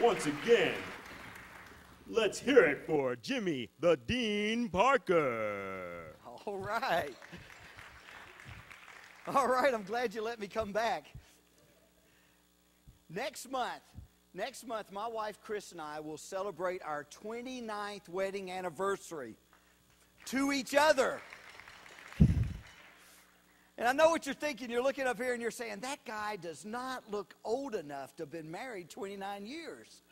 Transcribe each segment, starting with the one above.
Once again, let's hear it for Jimmy the Dean Parker. All right. All right, I'm glad you let me come back. Next month, my wife Chris and I will celebrate our 29th wedding anniversary to each other. And I know what you're thinking. You're looking up here and you're saying, that guy does not look old enough to have been married 29 years.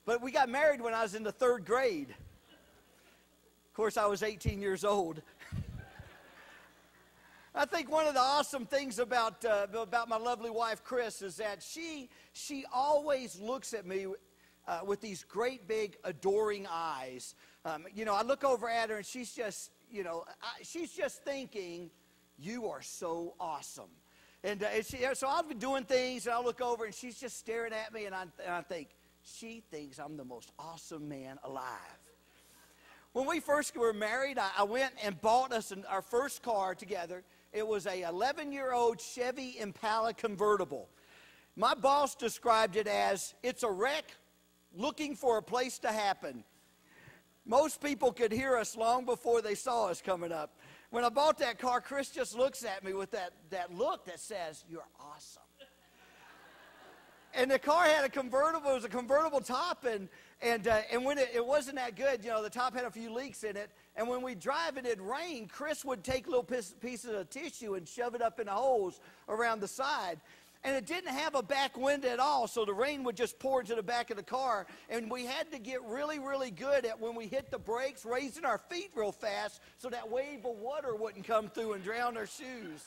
But we got married when I was in the 3rd grade. Of course, I was 18 years old. I think one of the awesome things about my lovely wife, Chris, is that she always looks at me with these great, big, adoring eyes. I look over at her, and she's just thinking, you are so awesome. And so I'll be doing things, and I'll look over, and she's just staring at me, and I think, she thinks I'm the most awesome man alive. When we first were married, I went and bought us our first car together. It was a 11-year-old Chevy Impala convertible. My boss described it as, it's a wreck looking for a place to happen. Most people could hear us long before they saw us coming up. When I bought that car, Chris just looks at me with that look that says, you're awesome. And the car had a convertible. It was a convertible top, and when it wasn't that good, the top had a few leaks in it. And when we drive and it rained, Chris would take little pieces of tissue and shove it up in the holes around the side. And it didn't have a back window at all, so the rain would just pour into the back of the car. And we had to get really, really good at, when we hit the brakes, raising our feet real fast so that wave of water wouldn't come through and drown our shoes.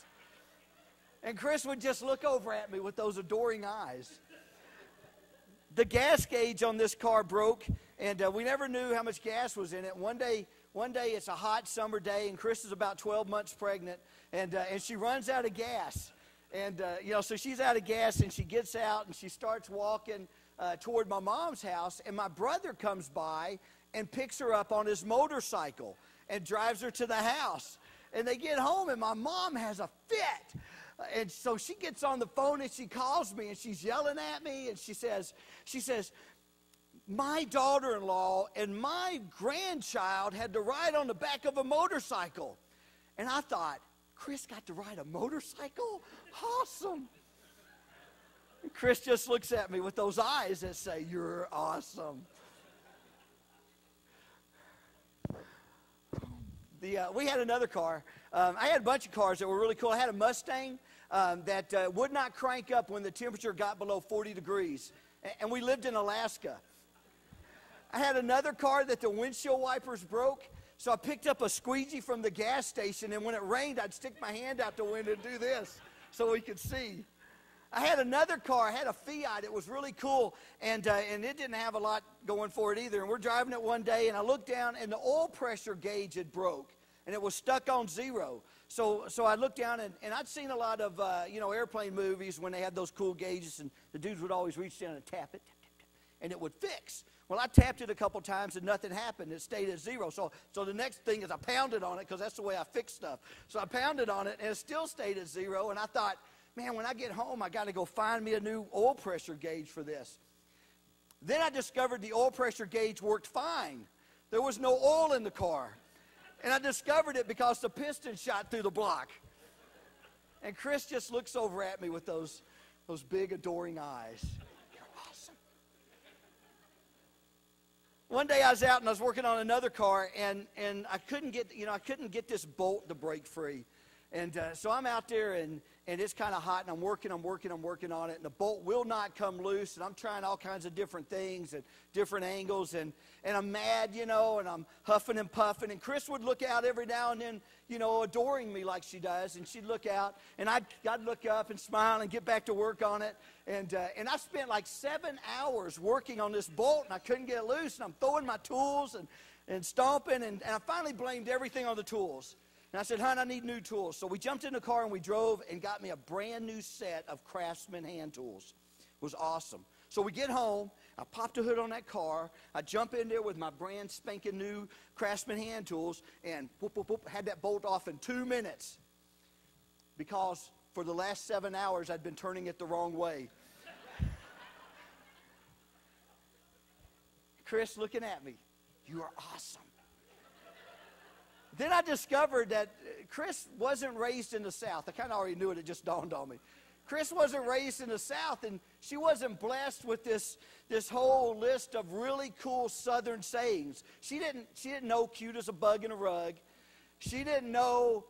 And Chris would just look over at me with those adoring eyes. The gas gauge on this car broke, and we never knew how much gas was in it. One day it's a hot summer day, and Chris is about 12 months pregnant, and she runs out of gas. And, so she's out of gas, and she gets out, and she starts walking toward my mom's house, and my brother comes by and picks her up on his motorcycle and drives her to the house. And they get home, and my mom has a fit. And so she gets on the phone, and she calls me, and she's yelling at me, and she says, my daughter-in-law and my grandchild had to ride on the back of a motorcycle. And I thought, Chris got to ride a motorcycle? Awesome. And Chris just looks at me with those eyes that say, you're awesome. We had another car. I had a bunch of cars that were really cool. I had a Mustang that would not crank up when the temperature got below 40 degrees. And we lived in Alaska. I had another car that the windshield wipers broke. So I picked up a squeegee from the gas station, and when it rained, I'd stick my hand out the window and do this so we could see. I had another car. I had a Fiat. It was really cool, and it didn't have a lot going for it either. And we're driving it one day, and I looked down, and the oil pressure gauge had broke, and it was stuck on 0. So I looked down, and I'd seen a lot of airplane movies when they had those cool gauges, and the dudes would always reach down and tap it, and it would fix. Well, I tapped it a couple times and nothing happened. It stayed at 0. So the next thing is I pounded on it, because that's the way I fix stuff. So I pounded on it, and it still stayed at 0. And I thought, man, when I get home, I got to go find me a new oil pressure gauge for this. Then I discovered the oil pressure gauge worked fine. There was no oil in the car. And I discovered it because the piston shot through the block. And Chris just looks over at me with those big adoring eyes. One day I was out and I was working on another car, and I couldn't get this bolt to break free. And so I'm out there, and it's kind of hot, and I'm working on it, and the bolt will not come loose, and I'm trying all kinds of different things at different angles, and I'm mad, and I'm huffing and puffing, and Chris would look out every now and then, adoring me like she does, and she'd look out, and I'd look up and smile and get back to work on it, and I spent like 7 hours working on this bolt, and I couldn't get it loose, and I'm throwing my tools and stomping, and I finally blamed everything on the tools. And I said, hon, I need new tools. So we jumped in the car and we drove and got me a brand new set of Craftsman hand tools. It was awesome. So we get home, I popped a hood on that car, I jump in there with my brand spanking new Craftsman hand tools, and whoop, whoop, whoop, had that bolt off in 2 minutes. Because for the last 7 hours I'd been turning it the wrong way. Chris looking at me. You are awesome. Then I discovered that Chris wasn't raised in the South. I kind of already knew it. It just dawned on me. Chris wasn't raised in the South, and she wasn't blessed with this whole list of really cool Southern sayings. She didn't know cute as a bug in a rug. She didn't know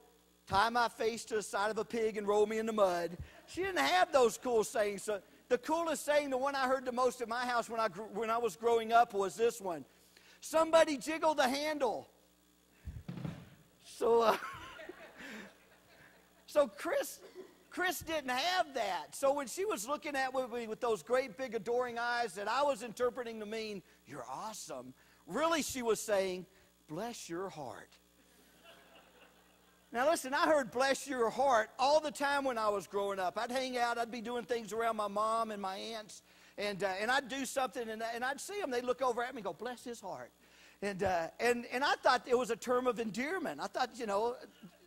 tie my face to the side of a pig and roll me in the mud. She didn't have those cool sayings. So the coolest saying, the one I heard the most at my house when I was growing up, was this one. Somebody jiggle the handle. So Chris didn't have that. So when she was looking at me with those great big adoring eyes that I was interpreting to mean, you're awesome, really she was saying, bless your heart. Now listen, I heard bless your heart all the time when I was growing up. I'd hang out, I'd be doing things around my mom and my aunts, and I'd do something, and I'd see them, they'd look over at me and go, bless his heart. And I thought it was a term of endearment. I thought,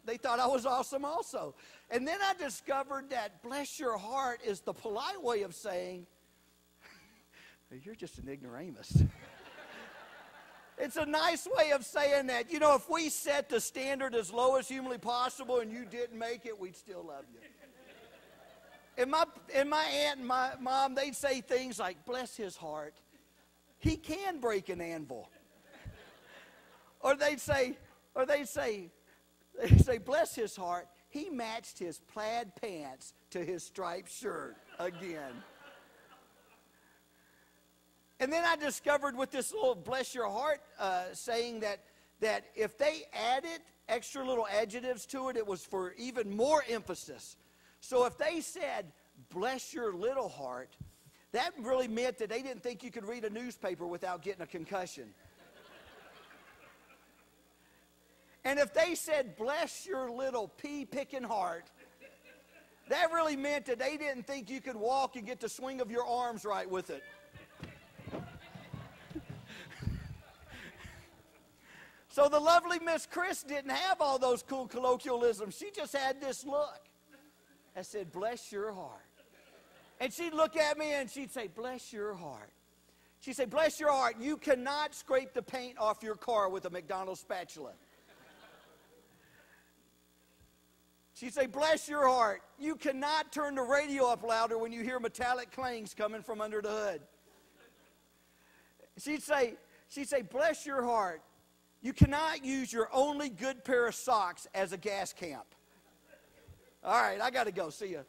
they thought I was awesome also. And then I discovered that bless your heart is the polite way of saying, you're just an ignoramus. It's a nice way of saying that, if we set the standard as low as humanly possible and you didn't make it, we'd still love you. And my aunt and my mom, they'd say things like, bless his heart. He can break an anvil. Or they'd say, bless his heart, he matched his plaid pants to his striped shirt again. And then I discovered with this little bless your heart saying that if they added extra little adjectives to it, it was for even more emphasis. So if they said, bless your little heart, that really meant that they didn't think you could read a newspaper without getting a concussion. And if they said, bless your little pea-picking heart, that really meant that they didn't think you could walk and get the swing of your arms right with it. So the lovely Miss Chris didn't have all those cool colloquialisms. She just had this look. I said, bless your heart. And she'd look at me and she'd say, bless your heart. She'd say, bless your heart. You cannot scrape the paint off your car with a McDonald's spatula. She'd say, bless your heart. You cannot turn the radio up louder when you hear metallic clangs coming from under the hood. She'd say, bless your heart. You cannot use your only good pair of socks as a gas camp. All right, I got to go. See ya.